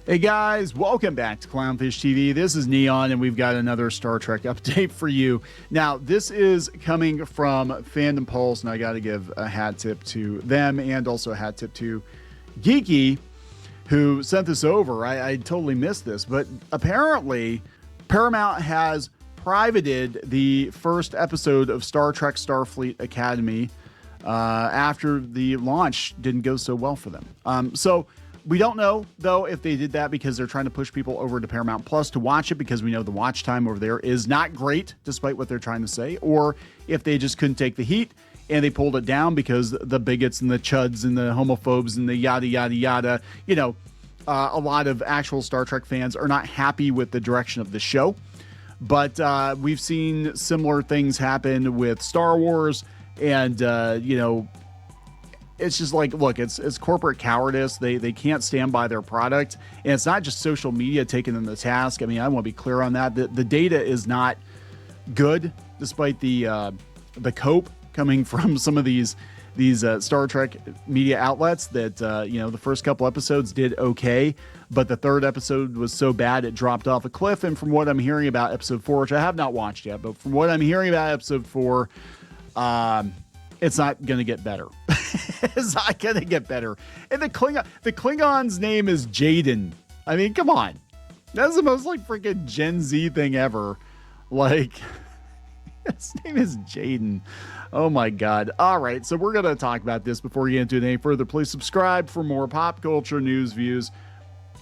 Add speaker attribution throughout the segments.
Speaker 1: Hey guys, welcome back to Clownfish TV. This is Kneon, and we've got another Star Trek update for you. Now, this is coming from Fandom Pulse, and I got to give a hat tip to them and also a hat tip to Geeky, who sent this over. I totally missed this, but apparently Paramount has privated the first episode of Star Trek Starfleet Academy after the launch didn't go so well for them. So we don't know, though, if they did that because they're trying to push people over to Paramount Plus to watch it, because we know the watch time over there is not great, despite what they're trying to say, or if they just couldn't take the heat and they pulled it down because the bigots and the chuds and the homophobes and the yada, yada, yada, you know, a lot of actual Star Trek fans are not happy with the direction of the show. But we've seen similar things happen with Star Wars, and, you know, it's just like, look, it's corporate cowardice. They can't stand by their product. And it's not just social media taking them to task. I mean, I want to be clear on that. The data is not good, despite the cope coming from some of these Star Trek media outlets that, you know, the first couple episodes did okay, but the third episode was so bad it dropped off a cliff. And from what I'm hearing about episode 4, which I have not watched yet, but from what I'm hearing about episode 4, it's not going to get better. It's not going to get better. And the Klingon's name is Jaden. I mean, come on. That's the most like freaking Gen Z thing ever. Like, his name is Jaden. Oh my God. All right. So we're going to talk about this before we get into it any further. Please subscribe for more pop culture news, views,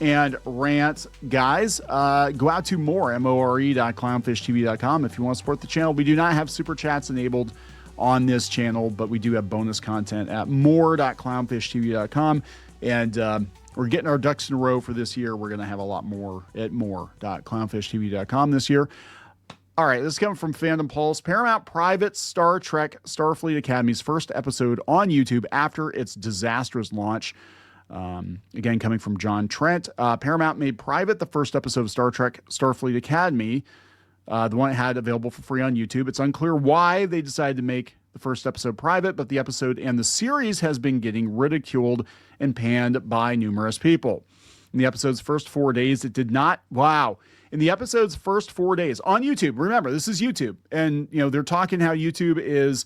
Speaker 1: and rants. Guys, go out to more.clownfishtv.com if you want to support the channel. We do not have super chats enabled on this channel, but we do have bonus content at more.clownfishtv.com. And we're getting our ducks in a row for this year. We're going to have a lot more at more.clownfishtv.com this year. All right, this is coming from Fandom Pulse. Paramount private Star Trek Starfleet Academy's first episode on YouTube after its disastrous launch. Again, coming from John Trent. Paramount made private the first episode of Star Trek Starfleet Academy, the one it had available for free on YouTube. It's unclear why they decided to make the first episode private, but the episode and the series has been getting ridiculed and panned by numerous people. In the episode's first 4 days, it did not. Wow. In the episode's first 4 days on YouTube, remember, this is YouTube. And, you know, they're talking how YouTube is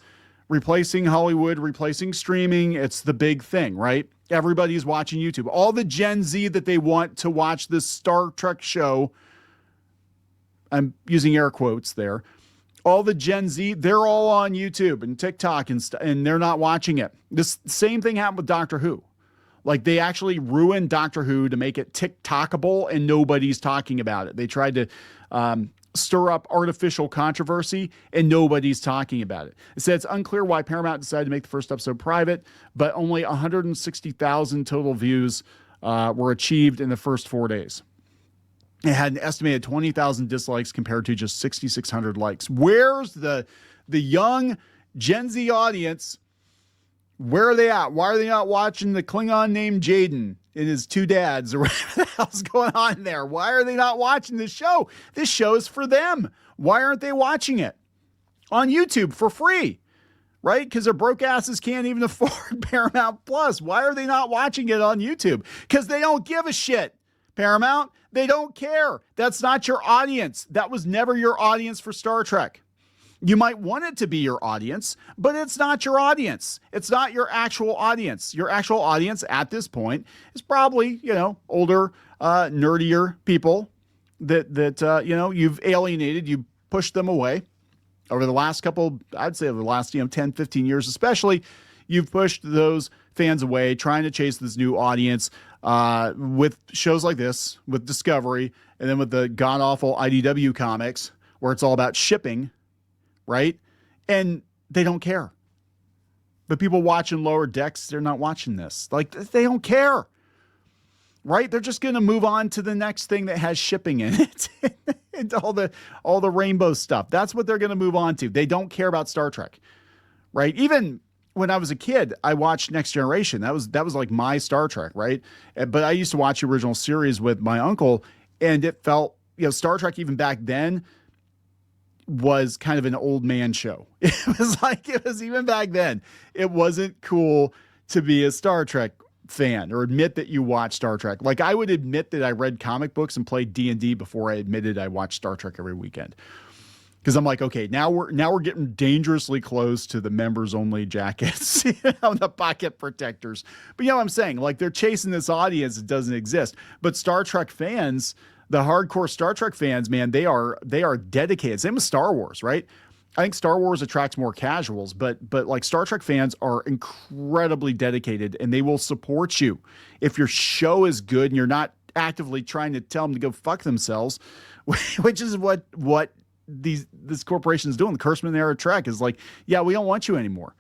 Speaker 1: replacing Hollywood, replacing streaming. It's the big thing, right? Everybody's watching YouTube. All the Gen Z that they want to watch this Star Trek show, I'm using air quotes there, all the Gen Z, they're all on YouTube and TikTok and they're not watching it. This same thing happened with Doctor Who. Like, they actually ruined Doctor Who to make it TikTokable, and nobody's talking about it. They tried to stir up artificial controversy, and nobody's talking about it. It said it's unclear why Paramount decided to make the first episode private, but only 160,000 total views were achieved in the first 4 days. It had an estimated 20,000 dislikes compared to just 6,600 likes. Where's the young Gen Z audience? Where are they at? Why are they not watching the Klingon named Jaden and his two dads or whatever the hell's going on there? Why are they not watching this show? This show is for them. Why aren't they watching it on YouTube for free? Right? Because their broke asses can't even afford Paramount Plus. Why are they not watching it on YouTube? Because they don't give a shit. Paramount, they don't care. That's not your audience. That was never your audience for Star Trek. You might want it to be your audience, but it's not your audience. It's not your actual audience. Your actual audience at this point is probably, you know, older, nerdier people that you know, you've alienated, you pushed them away over the last couple, I'd say over the last, 10, 15 years, especially. You've pushed those fans away, trying to chase this new audience with shows like this, with Discovery, and then with the god-awful IDW comics, where it's all about shipping, right? And they don't care. But people watching Lower Decks, they're not watching this. Like, they don't care, right? They're just going to move on to the next thing that has shipping in it and all the rainbow stuff. That's what they're going to move on to. They don't care about Star Trek, right? Even when I was a kid, I watched Next Generation. That was like my Star Trek, right? But I used to watch the original series with my uncle, and it felt, Star Trek even back then was kind of an old man show. It was even back then, it wasn't cool to be a Star Trek fan or admit that you watch Star Trek. Like I would admit that I read comic books and played D&D before I admitted I watched Star Trek every weekend. Because I'm like, okay, now we're getting dangerously close to the members only jackets, the pocket protectors. But you know what I'm saying? Like they're chasing this audience that doesn't exist. But Star Trek fans, the hardcore Star Trek fans, man, they are dedicated. Same with Star Wars, right? I think Star Wars attracts more casuals, but like Star Trek fans are incredibly dedicated and they will support you. If your show is good and you're not actively trying to tell them to go fuck themselves, which is what this corporation is doing. The Kurtzman era Trek is like, yeah, we don't want you anymore.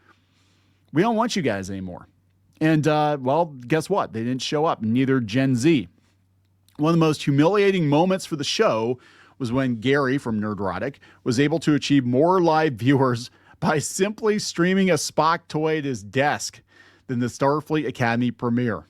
Speaker 1: We don't want you guys anymore. And well, guess what? They didn't show up. Neither Gen Z. One of the most humiliating moments for the show was when Gary from Nerdrotic was able to achieve more live viewers by simply streaming a Spock toy at his desk than the Starfleet Academy premiere.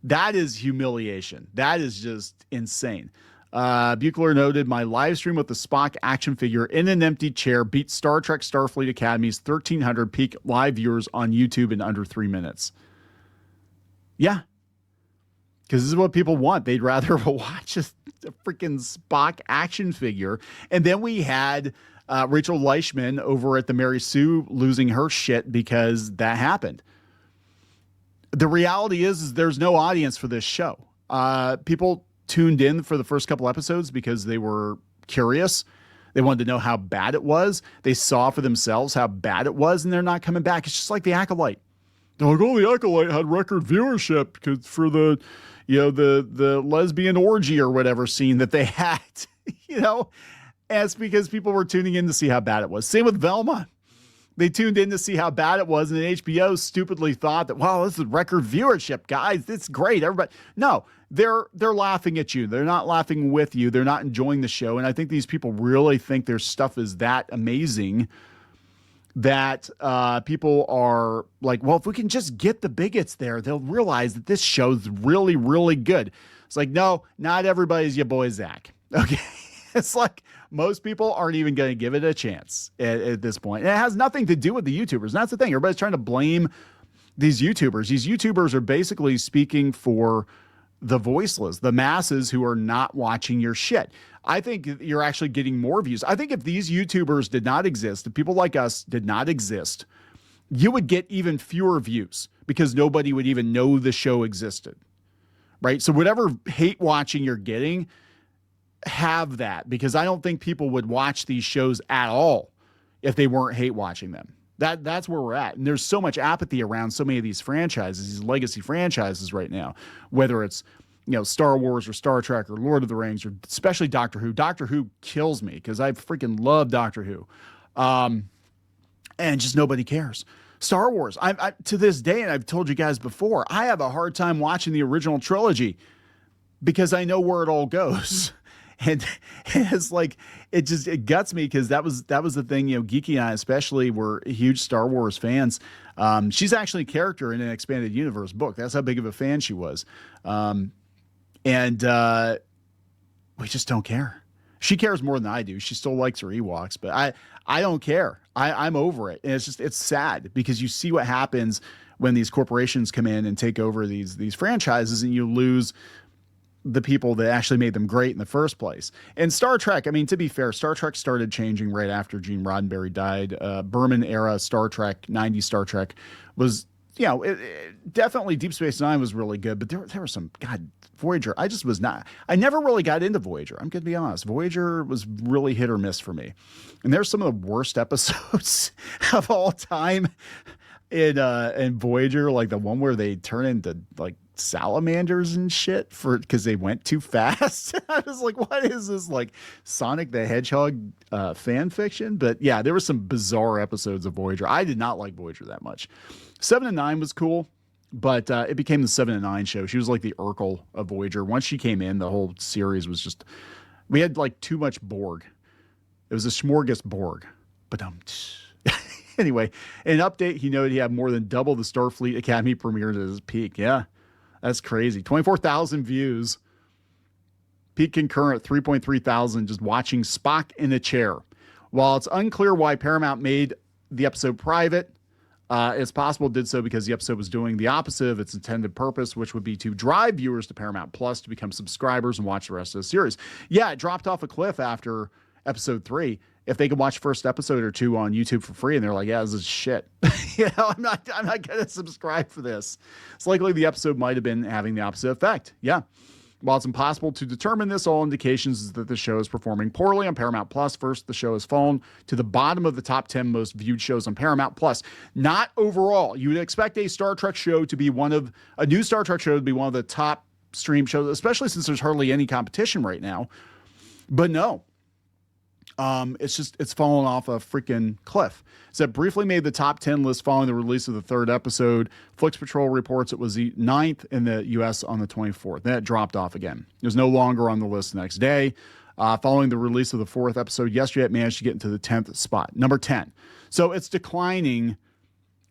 Speaker 1: That is humiliation. That is just insane. Buchler noted, my live stream with the Spock action figure in an empty chair beat Star Trek Starfleet Academy's 1,300 peak live viewers on YouTube in under 3 minutes. Yeah. Because this is what people want. They'd rather watch a freaking Spock action figure. And then we had Rachel Leichman over at the Mary Sue losing her shit because that happened. The reality is there's no audience for this show. People tuned in for the first couple episodes because they were curious. They wanted to know how bad it was. They saw for themselves how bad it was, and they're not coming back. It's just like The Acolyte. They're like, oh, The Acolyte had record viewership because for the, the lesbian orgy or whatever scene that they had, and it's because people were tuning in to see how bad it was. Same with Velma. They tuned in to see how bad it was, and HBO stupidly thought that, wow, this is record viewership, guys. It's great. Everybody. No, they're laughing at you. They're not laughing with you. They're not enjoying the show. And I think these people really think their stuff is that amazing that people are like, well, if we can just get the bigots there, they'll realize that this show's really, really good. It's like, no, not everybody's your boy Zach. Okay. It's like most people aren't even going to give it a chance at this point. And it has nothing to do with the YouTubers. And that's the thing. Everybody's trying to blame these YouTubers. These YouTubers are basically speaking for the voiceless, the masses who are not watching your shit. I think you're actually getting more views. I think if these YouTubers did not exist, if people like us did not exist, you would get even fewer views because nobody would even know the show existed, right? So whatever hate watching you're getting, have that, because I don't think people would watch these shows at all if they weren't hate watching them. That's where we're at. And there's so much apathy around so many of these franchises, these legacy franchises right now, whether it's, Star Wars or Star Trek or Lord of the Rings, or especially Doctor Who. Doctor Who kills me because I freaking love Doctor Who. And just nobody cares. Star Wars, I to this day, and I've told you guys before, I have a hard time watching the original trilogy because I know where it all goes. And it's like, it guts me because that was the thing, Geeky and I especially were huge Star Wars fans. She's actually a character in an expanded universe book. That's how big of a fan she was. And we just don't care. She cares more than I do. She still likes her Ewoks, but I don't care. I'm over it. And it's sad because you see what happens when these corporations come in and take over these franchises, and you lose the people that actually made them great in the first place. And Star Trek, I mean, to be fair, Star Trek started changing right after Gene Roddenberry died. Berman era Star Trek, 90s Star Trek was, definitely Deep Space Nine was really good, but there was some, Voyager, I never really got into Voyager. I'm going to be honest. Voyager was really hit or miss for me. And there's some of the worst episodes of all time in Voyager, like the one where they turn into like salamanders and shit because they went too fast. I was like, what is this, like Sonic the Hedgehog fan fiction? But yeah, there were some bizarre episodes of Voyager. I did not like Voyager that much. 7 and 9 was cool, but it became the 7 and 9 show. She was like the Urkel of Voyager. Once she came in, the whole series was just, we had like too much Borg. It was a smorgasbord. But anyway, in an update, he noted he had more than double the Starfleet Academy premieres at his peak. Yeah. That's crazy. 24,000 views. Peak concurrent, 3.3 thousand just watching Spock in a chair. While it's unclear why Paramount made the episode private, It's possible it did so because the episode was doing the opposite of its intended purpose, which would be to drive viewers to Paramount Plus to become subscribers and watch the rest of the series. Yeah, it dropped off a cliff after episode 3. If they could watch first episode or 2 on YouTube for free and they're like, yeah, this is shit. I'm not going to subscribe for this. It's likely the episode might have been having the opposite effect. Yeah. While it's impossible to determine this, all indications is that the show is performing poorly on Paramount Plus. First, the show has fallen to the bottom of the top 10 most viewed shows on Paramount Plus. Not overall. You would expect a new Star Trek show to be one of the top stream shows, especially since there's hardly any competition right now. But no. It's fallen off a freaking cliff. So it briefly made the top 10 list following the release of the 3rd episode. Flix Patrol reports it was the 9th in the US on the 24th. Then it dropped off again. It was no longer on the list the next day. Following the release of the 4th episode yesterday, it managed to get into the 10th spot, number 10. So it's declining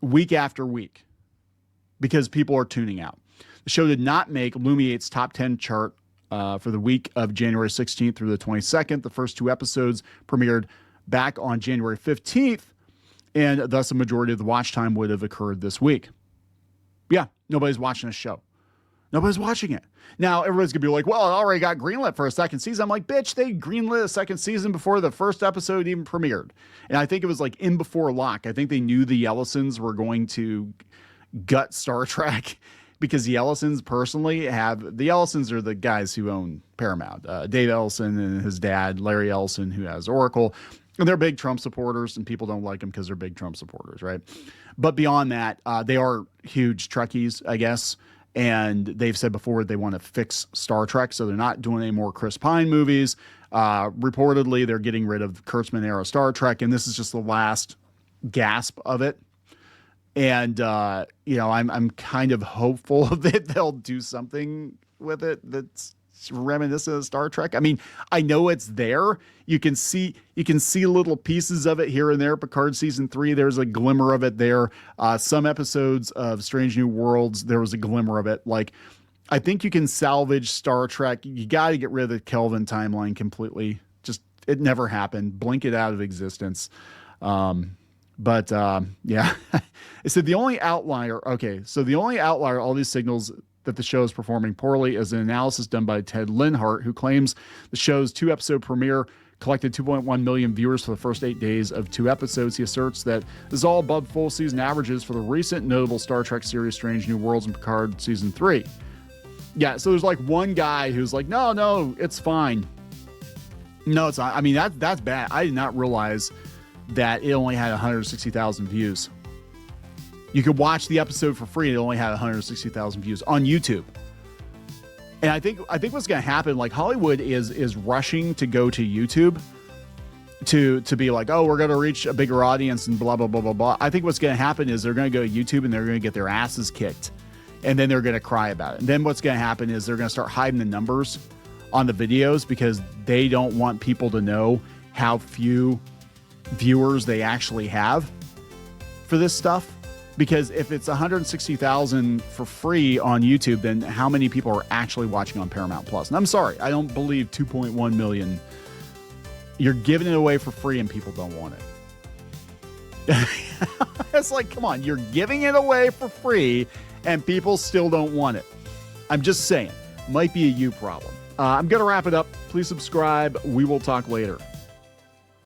Speaker 1: week after week because people are tuning out. The show did not make Lumiate's top 10 chart for the week of January 16th through the 22nd. The first 2 episodes premiered back on January 15th, and thus a majority of the watch time would have occurred this week. Yeah, nobody's watching a show. Nobody's watching it. Now, everybody's going to be like, well, it already got greenlit for a second season. I'm like, bitch, they greenlit a second season before the first episode even premiered. And I think it was like in before lock. I think they knew the Ellisons were going to gut Star Trek because the Ellisons personally the Ellisons are the guys who own Paramount. Dave Ellison and his dad, Larry Ellison, who has Oracle. And they're big Trump supporters, and people don't like them because they're big Trump supporters, right? But beyond that, they are huge Trekkies, I guess. And they've said before they want to fix Star Trek, so they're not doing any more Chris Pine movies. Reportedly, they're getting rid of Kurtzman era Star Trek, and this is just the last gasp of it. And I'm kind of hopeful that they'll do something with it that's reminiscent of Star Trek. I mean, I know it's there. You can see little pieces of it here and there. Picard season 3, there's a glimmer of it there. Some episodes of Strange New Worlds, there was a glimmer of it. Like, I think you can salvage Star Trek. You got to get rid of the Kelvin timeline completely. Just, it never happened. Blink it out of existence. But yeah, it said the only outlier. Okay, so the only outlier, all these signals that the show is performing poorly, is an analysis done by Ted Linhart, who claims the show's 2-episode premiere collected 2.1 million viewers for the first 8 days of 2 episodes. He asserts that this is all above full season averages for the recent notable Star Trek series Strange New Worlds and Picard season 3. Yeah, so there's like one guy who's like, no, it's fine. No, it's not. I mean, that's bad. I did not realize that it only had 160,000 views. You could watch the episode for free. It only had 160,000 views on YouTube. And I think what's going to happen, like Hollywood is rushing to go to YouTube to be like, oh, we're going to reach a bigger audience and blah, blah, blah, blah, blah. I think what's going to happen is they're going to go to YouTube and they're going to get their asses kicked. And then they're going to cry about it. And then what's going to happen is they're going to start hiding the numbers on the videos because they don't want people to know how few viewers they actually have for this stuff. Because if it's 160,000 for free on YouTube, then how many people are actually watching on Paramount Plus? And I'm sorry, I don't believe 2.1 million. You're giving it away for free and people don't want it. It's like, come on, you're giving it away for free and people still don't want it. I'm just saying, might be a you problem. I'm going to wrap it up. Please subscribe. We will talk later.